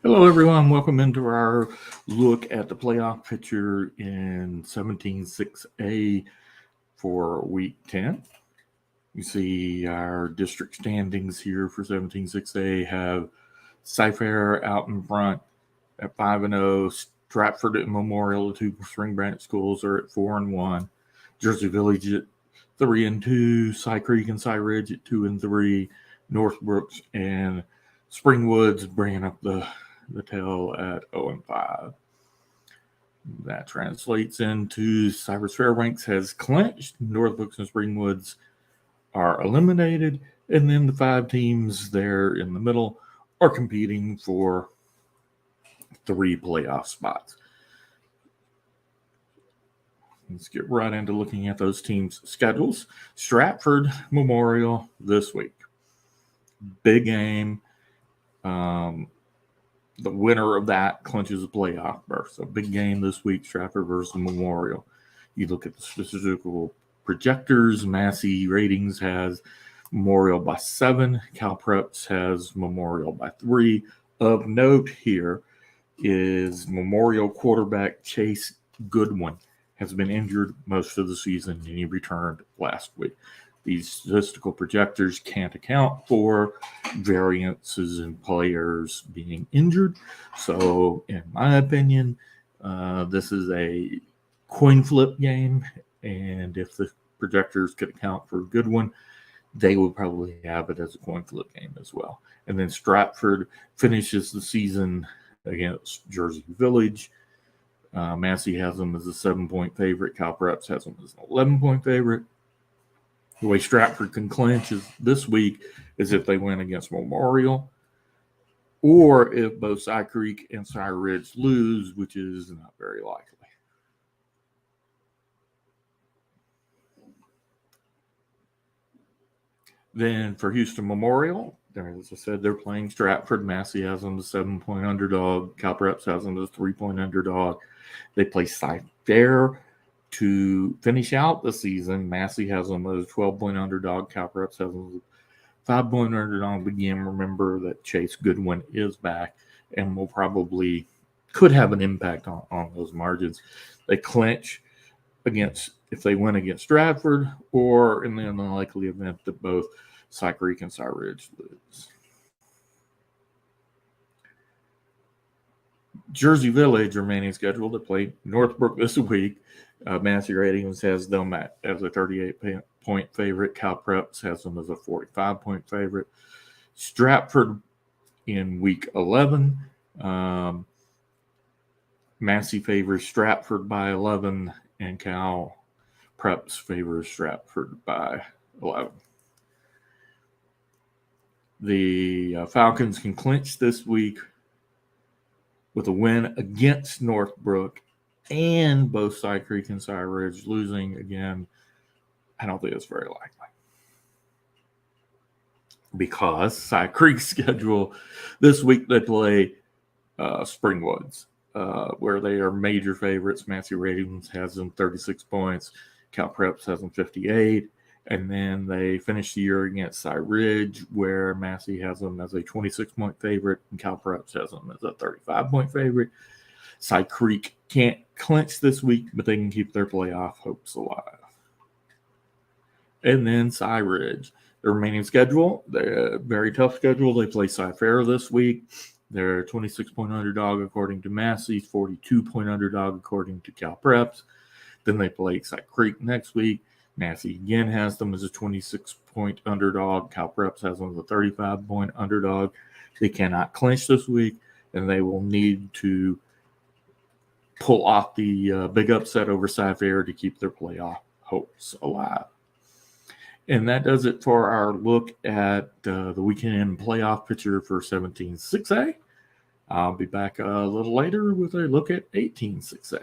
Hello, everyone. Welcome into our look at the playoff picture in 17-6A for Week 10. You see our district standings here for 17-6A have Cy-Fair out in front at 5-0. Stratford and Memorial, the two Spring Branch schools, are at 4-1. Jersey Village at 3-2. Cy Creek and Cy Ridge at 2-3. Northbrooks and Springwoods bringing up the tail at 0-5. That translates into Cypress Fairbanks has clinched. Northbrooks and Springwoods are eliminated. And then the 5 teams there in the middle are competing for 3 playoff spots. Let's get right into looking at those teams' schedules. Stratford Memorial this week. Big game. The winner of that clinches a playoff berth. So big game this week, Stratford versus Memorial. You look at the statistical projectors. Massey Ratings has Memorial by 7. CalPreps has Memorial by 3. Of note here is Memorial quarterback Chase Goodwin has been injured most of the season, and he returned last week. These statistical projectors can't account for variances in players being injured. So, in my opinion, this is a coin flip game. And if the projectors could account for a good one, they would probably have it as a coin flip game as well. And then Stratford finishes the season against Jersey Village. Massey has them as a 7-point favorite. CalPreps has them as an 11-point favorite. The way Stratford can clinch this week is if they win against Memorial, or if both Cy Creek and Cy Ridge lose, which is not very likely. Then for Houston Memorial, as I said, they're playing Stratford. Massey has them as a 7-point underdog. CalPreps has them as a 3-point underdog. They play Cy-Fair to finish out the season. Massey has them as a 12-point underdog. CalPreps has them as a 5-point underdog. Again, remember that Chase Goodwin is back and will probably could have an impact on those margins. They clinch if they win against Stratford, or in the unlikely event that both Cy Creek and Cy Ridge lose. Jersey Village remaining scheduled to play Northbrook this week. Massey Ratings has them as a 38-point favorite. CalPreps has them as a 45-point favorite. Stratford in week 11. Massey favors Stratford by 11, and CalPreps favors Stratford by 11. The Falcons can clinch this week with a win against Northbrook and both Cy Creek and Cy Ridge losing. Again, I don't think it's very likely, because Cy Creek's schedule this week, they play Springwoods, where they are major favorites. Massey Ratings has them 36 points. CalPreps has them 58. And then they finish the year against Cy Ridge, where Massey has them as a 26-point favorite, and CalPreps has them as a 35-point favorite. Cy Creek can't clinch this week, but they can keep their playoff hopes alive. And then Cy Ridge, the remaining schedule, they're a very tough schedule. They play Cy-Fair this week. They're a 26-point underdog according to Massey, 42-point underdog according to CalPreps. Then they play Cy Creek next week. Massey again has them as a 26-point underdog. CalPreps has them as a 35-point underdog. They cannot clinch this week, and they will need to pull off the big upset over Cy-Fair to keep their playoff hopes alive. And that does it for our look at the weekend playoff picture for 17-6A. I'll be back a little later with a look at 18-6A.